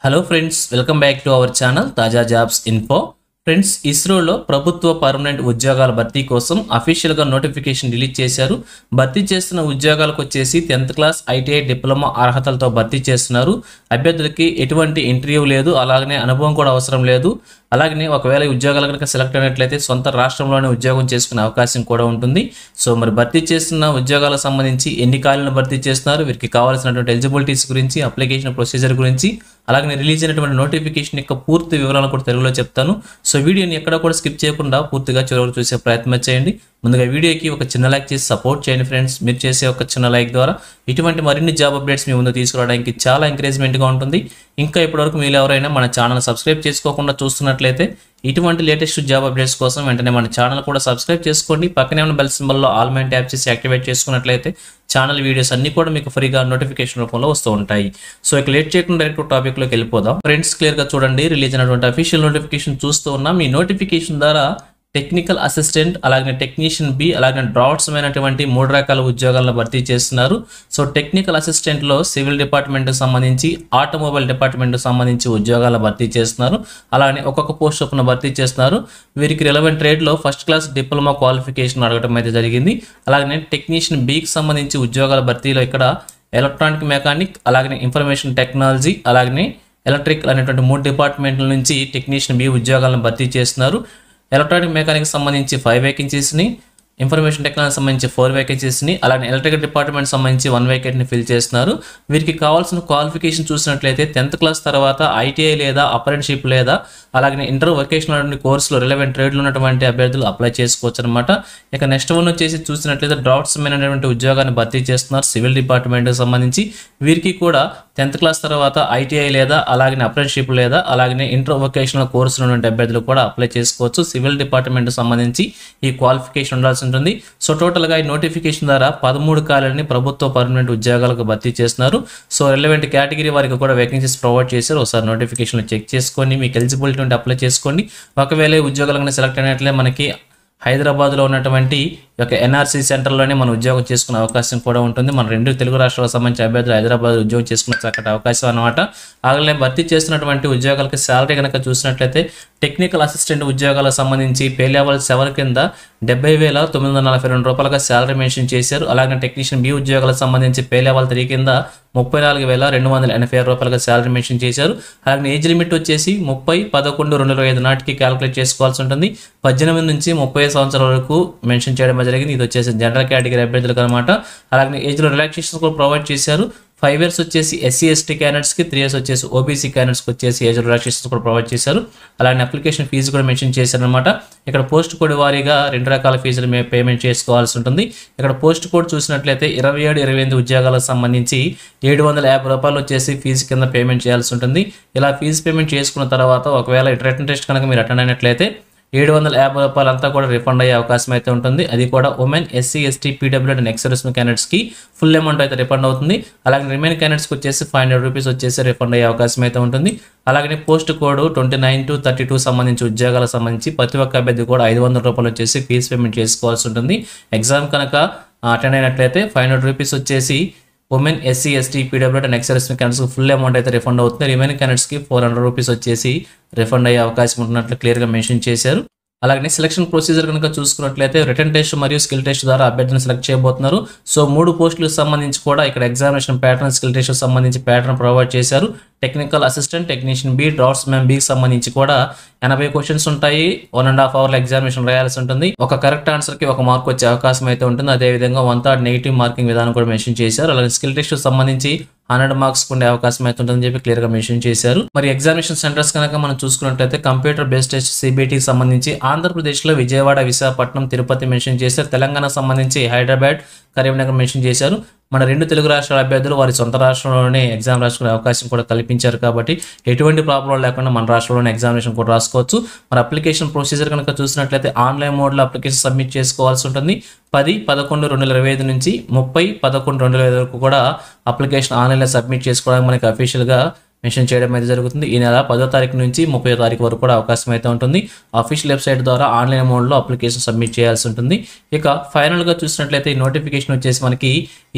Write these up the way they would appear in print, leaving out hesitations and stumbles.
Hello friends, welcome back to our channel తాజా jobs info. Friends, ఇస్రోలో ప్రభుత్వ permanent ఉద్యోగాల భర్తీ కోసం అఫీషియల్గా నోటిఫికేషన్ రిలీజ్ చేశారు. భర్తీ చేస్తున్న ఉద్యోగాలకు వచ్చేసి 10th క్లాస్ ఐటీఐ డిప్లొమా అర్హతలతో భర్తీ చేస్తున్నారు. అభ్యర్థులకి ఎటువంటి ఇంటర్వ్యూ లేదు, అలాగనే అనుభవం కూడా అవసరం లేదు. అలాగనే ఒకవేళ ఈ ఉద్యోగాలు కనుక సెలెక్ట్ అయినట్లయితే సొంత రాష్ట్రంలోనే ఉద్యోగం చేసుకునే అవకాశం కూడా ఉంటుంది. సో మరి భర్తీ చేస్తున్న ఉద్యోగాలకు సంబంధించి ఎన్ని ఖాళీలను భర్తీ చేస్తున్నారు, వీరికి కావాల్సినటువంటి ఎలిజిబిలిటీస్ గురించి, అప్లికేషన్ ప్రొసీజర్ గురించి, అలాగే రిలీజ్ అయినటువంటి నోటిఫికేషన్ యొక్క పూర్తి వివరాలను కూడా తెలుగులో చెప్తాను. సో వీడియోని ఎక్కడ కూడా స్కిప్ చేయకుండా పూర్తిగా చివరికి చూసే ప్రయత్నం చేయండి. ముందుగా వీడియోకి ఒక చిన్న లైక్ చేసి సపోర్ట్ చేయండి ఫ్రెండ్స్. మీరు చేసే ఒక చిన్న లైక్ ద్వారా ఇటువంటి మరిన్ని జాబ్ అప్డేట్స్ మీ ముందు తీసుకురావడానికి చాలా ఎంకరేజ్మెంట్గా ఉంటుంది. ఇంకా ఇప్పటివరకు మీరు ఎవరైనా మన ఛానల్ సబ్స్క్రైబ్ చేసుకోకుండా చూస్తున్నట్లయితే ఇటువంటి లేటెస్ట్ జాబ్ అప్డేట్స్ కోసం వెంటనే మన ఛానల్ కూడా సబ్స్క్రైబ్ చేసుకోండి. పక్కనే ఉన్న బెల్ సింబల్లో ఆల్ మైన్ ట్యాప్ చేసి యాక్టివేట్ చేసుకున్నట్లయితే ఛానల్ వీడియోస్ అన్ని కూడా మీకు ఫ్రీగా నోటిఫికేషన్ రూపంలో వస్తూ ఉంటాయి. సో ఇక లేట్ చేయకుండా డైరెక్ట్ టాపిక్లోకి వెళ్ళిపోదాం. ఫ్రెండ్స్, క్లియర్గా చూడండి, రిలీజ్ అయినటువంటి అఫీషియల్ నోటిఫికేషన్ చూస్తూ ఉన్నాం. ఈ నోటిఫికేషన్ ద్వారా టెక్నికల్ అసిస్టెంట్, అలాగే టెక్నీషియన్ బి, అలాగే డ్రాఫ్ట్స్ అయినటువంటి 3 రకాల ఉద్యోగాలను భర్తీ చేస్తున్నారు. సో టెక్నికల్ అసిస్టెంట్లో సివిల్ డిపార్ట్మెంట్కి సంబంధించి, ఆటోమొబైల్ డిపార్ట్మెంట్కి సంబంధించి ఉద్యోగాలను భర్తీ చేస్తున్నారు. అలానే ఒక్కొక్క పోస్ట్ చొప్పున భర్తీ చేస్తున్నారు. వీరికి రిలవెంట్ ట్రేడ్లో ఫస్ట్ క్లాస్ డిప్లొమా క్వాలిఫికేషన్ అడగడం అయితే జరిగింది. అలాగే టెక్నీషియన్ బికి సంబంధించి ఉద్యోగాల భర్తీలో ఇక్కడ ఎలక్ట్రానిక్ మెకానిక్, అలాగే ఇన్ఫర్మేషన్ టెక్నాలజీ, అలాగే ఎలక్ట్రికల్ అనేటువంటి 3 డిపార్ట్మెంట్ల నుంచి టెక్నీషియన్ బి ఉద్యోగాలను భర్తీ చేస్తున్నారు. ఎలక్ట్రానిక్ మెకానిక్ సంబంధించి 5 వేకెన్సీస్ని, ఇన్ఫర్మేషన్ టెక్నాలజీ సంబంధించి 4 వేకెన్సీస్ని, అలాగే ఎలక్ట్రికల్ డిపార్ట్మెంట్ సంబంధించి 1 వేకెంట్ని ఫిల్ చేస్తున్నారు. వీరికి కావాల్సిన క్వాలిఫికేషన్ చూసినట్లయితే 10th క్లాస్ తర్వాత ఐటీఐ లేదా అప్రెంటిస్షిప్ లేదా అలాగే ఇంటర్ వొకేషనల్ కోర్సులో రిలవెంట్ ట్రేడ్లో ఉన్నటువంటి అభ్యర్థులు అప్లై చేసుకోవచ్చు అనమాట. ఇక నెక్స్ట్ వన్ వచ్చేసి చూసినట్లయితే డ్రాఫ్ట్స్ మెన్ అనేటువంటి ఉద్యోగాన్ని భర్తీ చేస్తున్నారు సివిల్ డిపార్ట్మెంట్కి సంబంధించి. వీరికి కూడా 10th క్లాస్ తర్వాత ఐటీఐ లేదా అలాగే అప్రెంటిస్షిప్ లేదా అలాగే ఇంటర్ వొకేషనల్ కోర్సులో ఉన్నటువంటి అభ్యర్థులు కూడా అప్లై చేసుకోవచ్చు. సివిల్ డిపార్ట్మెంట్ సంబంధించి ఈ క్వాలిఫికేషన్ ఉండాల్సి ఉంటుంది. సో టోటల్గా ఈ నోటిఫికేషన్ ద్వారా 13 ఖాళీలని ప్రభుత్వ పర్మనెంట్ ఉద్యోగాలకు భర్తీ చేస్తున్నారు. సో రిలవెంట్ కేటగిరీ వారికి కూడా వేకెన్సీస్ ప్రొవైడ్ చేశారు. ఒకసారి నోటిఫికేషన్ చెక్ చేసుకొని మీకు ఎలిజిబిలిటీ ఉంటే అప్లై చేసుకోండి. ఒకవేళ ఉద్యోగాలకు సెలెక్ట్ అయినట్లే మనకి హైదరాబాద్లో ఉన్నటువంటి యొక్క ఎన్ఆర్సీ సెంటర్లోనే మనం ఉద్యోగం చేసుకునే అవకాశం కూడా ఉంటుంది. మన 2 తెలుగు రాష్ట్రాలకు సంబంధించిన అభ్యర్థులు హైదరాబాద్ ఉద్యోగం చేసుకునే చక్కటి అవకాశం అనమాట. అలాగే భర్తీ చేస్తున్నటువంటి ఉద్యోగాలకి శాలరీ కనుక చూసినట్లయితే టెక్నికల్ అసిస్టెంట్ ఉద్యోగాలకు సంబంధించి పే లెవెల్ 7 కింద 70,942 రూపాయలుగా శాలరీ మెన్షన్ చేశారు. అలాగే టెక్నీషియన్ బి ఉద్యోగాలకు సంబంధించి పే లెవెల్ 3 కింద 34,286 రూపాయలుగా శాలరీ మెన్షన్ చేశారు. అలాగే ఏజ్ లిమిట్ వచ్చేసి 30/11/2025 నాటికి క్యాలిక్యులేట్ చేసుకోవాల్సి ఉంటుంది. 18 నుంచి 30 సంవత్సరాల వరకు మెన్షన్ చేయడం జరిగింది. ఇది వచ్చేసి జనరల్ కేటగిరీ అభ్యర్థులకు అనమాట. అలాగే ఏజ్లో రిలాక్సేషన్ కూడా ప్రొవైడ్ చేశారు. 5 years వచ్చేసి SC ST క్యాండిడేట్స్కి, 3 years వచ్చేసి OBC క్యాండిడేట్స్కి వచ్చేసి ఏజ్ రిలాక్సేషన్స్ కూడా ప్రొవైడ్ చేశారు. అలాగే అప్లికేషన్ ఫీజు కూడా మెన్షన్ చేశారనమాట. ఇక్కడ పోస్ట్ కోడ్ వారీగా 2 రకాల ఫీజులు పేమెంట్ చేసుకోవాల్సి ఉంటుంది. ఇక్కడ పోస్ట్ కోడ్ చూసినట్లయితే 27-28 ఉద్యోగాలకు సంబంధించి 750 రూపాయలు వచ్చేసి ఫీజు కింద పేమెంట్ చేయాల్సి ఉంటుంది. ఇలా ఫీజు పేమెంట్ చేసుకున్న తర్వాత ఒకవేళ రిటర్న్ టెస్ట్ కనుక మీరు అటెండ్ అయినట్లయితే 750 రూపాయలు అంతా కూడా రిఫండ్ అయ్యే అవకాశం అయితే ఉంటుంది. అది కూడా women, SC ST PWD and ex service క్యాండిడేట్స్కి ఫుల్ అమౌంట్ అయితే రిఫండ్ అవుతుంది. అలాగే రిమైన్ క్యాండిడేట్స్కి వచ్చేసి 500 రూపీస్ వచ్చేసి రిఫండ్ అయ్యే అవకాశం అయితే ఉంటుంది. అలాగే పోస్ట్ కోడ్ 29 to 32 సంబంధించి ఉద్యోగాలకు సంబంధించి ప్రతి ఒక్క అభ్యర్థి కూడా 500 రూపాయలు వచ్చేసి ఫీజు పేమెంట్ చేసుకోవాల్సి ఉంటుంది. ఎగ్జామ్ కనుక అటెండ్ అయినట్లయితే 500 రూపీస్ వచ్చేసి women, SC ST PWD and ex service క్యాండిడేట్స్కి ఫుల్ అమౌంట్ అయితే రిఫండ్ అవుతుంది. రిమైనింగ్ క్యాండిడేట్స్కి 400 రూపీస్ వచ్చేసి రిఫండ్ అయ్యే అవకాశం ఉంటున్నట్లు క్లియర్గా మెన్షన్ చేశారు. అలాగే సెలక్షన్ ప్రొసీజర్ కనుక చూసుకున్నట్లయితే రిటర్న్ టెస్ట్ మరియు స్కిల్ టెస్ట్ ద్వారా అభ్యర్థిని సెలెక్ట్ చేయబోతున్నారు. సో 3 పోస్టులకు సంబంధించి కూడా ఇక్కడ ఎగ్జామినేషన్ ప్యాటర్న్, స్కిల్ టెస్ట్ సంబంధించి ప్యాటర్న్ ప్రొవైడ్ చేశారు. Technical assistant, technician B, draughtsman బికి సంబంధించి కూడా 80 క్వశ్చన్స్ ఉంటాయి. 1.5 hours ఎగ్జామినేషన్ రాయాల్సి ఉంటుంది. ఒక కరెక్ట్ ఆన్సర్కి 1 మార్క్ వచ్చే అవకాశం అయితే ఉంటుంది. అదేవిధంగా 1/3 నెగిటివ్ మార్కింగ్ విధానం కూడా మెన్షన్ చేశారు. అలాగే స్కిల్ టెస్ట్ సంబంధించి 100 మార్క్స్ ఉండే అవకాశం అయితే ఉంటుందని చెప్పి క్లియర్గా మెన్షన్ చేశారు. మరి ఎగ్జామినేషన్ సెంటర్స్ కనుక మనం చూసుకున్నట్లయితే కంప్యూటర్ బేస్డ్ టెస్ట్ CBTకి సంబంధించి ఆంధ్రప్రదేశ్లో విజయవాడ, విశాఖపట్నం, తిరుపతి మెన్షన్ చేశారు. తెలంగాణ సంబంధించి హైదరాబాద్, కరీంనగర్ మెన్షన్ చేశారు. మన 2 తెలుగు రాష్ట్రాల అభ్యర్థులు వారి సొంత రాష్ట్రంలోనే ఎగ్జామ్ రాసుకునే అవకాశం కూడా కల్పించారు. కాబట్టి ఎటువంటి ప్రాబ్లం లేకుండా మన రాష్ట్రంలోనే ఎగ్జామినేషన్ కూడా రాసుకోవచ్చు. మరి అప్లికేషన్ ప్రొసీజర్ కనుక చూసినట్లయితే ఆన్లైన్ మోడ్లో అప్లికేషన్ సబ్మిట్ చేసుకోవాల్సి ఉంటుంది. 10/11/2025 నుంచి 30/11/2025 వరకు కూడా అప్లికేషన్ ఆన్లైన్లో సబ్మిట్ చేసుకోవడానికి మనకి అఫీషియల్గా మెన్షన్ చేయడం అయితే జరుగుతుంది. ఈ నెల 10వ తారీఖు నుంచి 30వ తారీఖు వరకు కూడా అవకాశం అయితే ఉంటుంది. అఫీషియల్ వెబ్సైట్ ద్వారా ఆన్లైన్ మోడ్లో అప్లికేషన్ సబ్మిట్ చేయాల్సి ఉంటుంది. ఇక ఫైనల్గా చూసినట్లయితే ఈ నోటిఫికేషన్ వచ్చేసి మనకి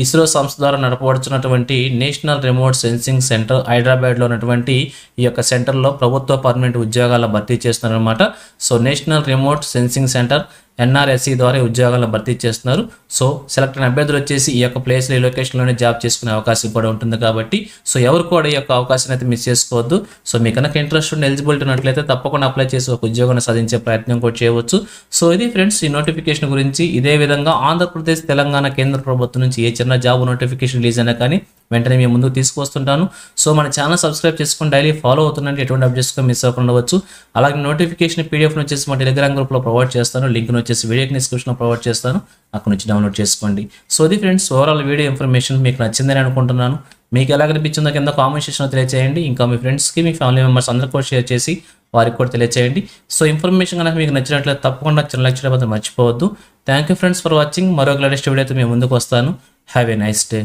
ఇస్రో సంస్థ ద్వారా నడపబడుతున్నటువంటి నేషనల్ రిమోట్ సెన్సింగ్ సెంటర్ హైదరాబాద్లో ఉన్నటువంటి ఈ యొక్క సెంటర్లో ప్రభుత్వ పర్మనెంట్ ఉద్యోగాల భర్తీ చేస్తున్నారన్నమాట. So national remote sensing centre NRSE ద్వారా ఉద్యోగాలను భర్తీ చేస్తున్నారు. సో సెలెక్ట్ అయిన అభ్యర్థులు వచ్చేసి ఈ యొక్క ప్లేస్లో ఈ లొకేషన్లోనే జాబ్ చేసుకునే అవకాశం కూడా ఉంటుంది కాబట్టి సో ఎవరు కూడా ఈ యొక్క అవకాశాన్ని అయితే మిస్ చేసుకోవద్దు. సో మీకు కనుక ఇంట్రెస్ట్ ఉండి ఎలిజిబిలిటీ ఉన్నట్లయితే తప్పకుండా అప్లై చేసి ఒక ఉద్యోగాన్ని సాధించే ప్రయత్నం కూడా చేయవచ్చు. సో ఇది ఫ్రెండ్స్ ఈ నోటిఫికేషన్ గురించి. ఇదే విధంగా ఆంధ్రప్రదేశ్, తెలంగాణ కేంద్ర ప్రభుత్వం నుంచి ఏ చిన్న జాబ్ నోటిఫికేషన్ రిలీజ్ అయినా కానీ వెంటనే మేము ముందుకు తీసుకొస్తుంటాను. సో మన ఛానల్ సబ్స్క్రైబ్ చేసుకొని డైలీ ఫాలో అవుతుందంటే ఎటువంటి అప్డేట్స్ మిస్ అవ్వకుండా ఉండవచ్చు. అలాగే నోటిఫికేషన్ PDF వచ్చేసి మా టెలిగ్రామ్ గ్రూప్లో ప్రొవైడ్ చేస్తాను. లింక్ వచ్చేసి వీడియో డిస్క్రిప్షన్లో ప్రొవైడ్ చేస్తాను. అక్కడ నుంచి డౌన్లోడ్ చేసుకోండి. సో ఇది ఫ్రెండ్స్ ఓవరాల్ వీడియో ఇన్ఫర్మేషన్ మీకు నచ్చిందని అనుకుంటున్నాను. మీకు ఎలా కనిపించిందో కింద కామెంట్ సెక్షన్లో తెలియజేయండి. ఇంకా మీ ఫ్రెండ్స్కి, మీ ఫ్యామిలీ మెంబర్స్ అందరికీ కూడా షేర్ చేసి వారికి కూడా తెలియజేయండి. సో ఇన్ఫర్మేషన్ కనుక మీకు నచ్చినట్లయితే తప్పకుండా ఛానల్ లైక్ చేయడం మర్చిపోవద్దు. Thank you friends for watching. మరొక లేటెస్ట్ వీడియోతో మేము ముందుకు వస్తాను. Have a nice day.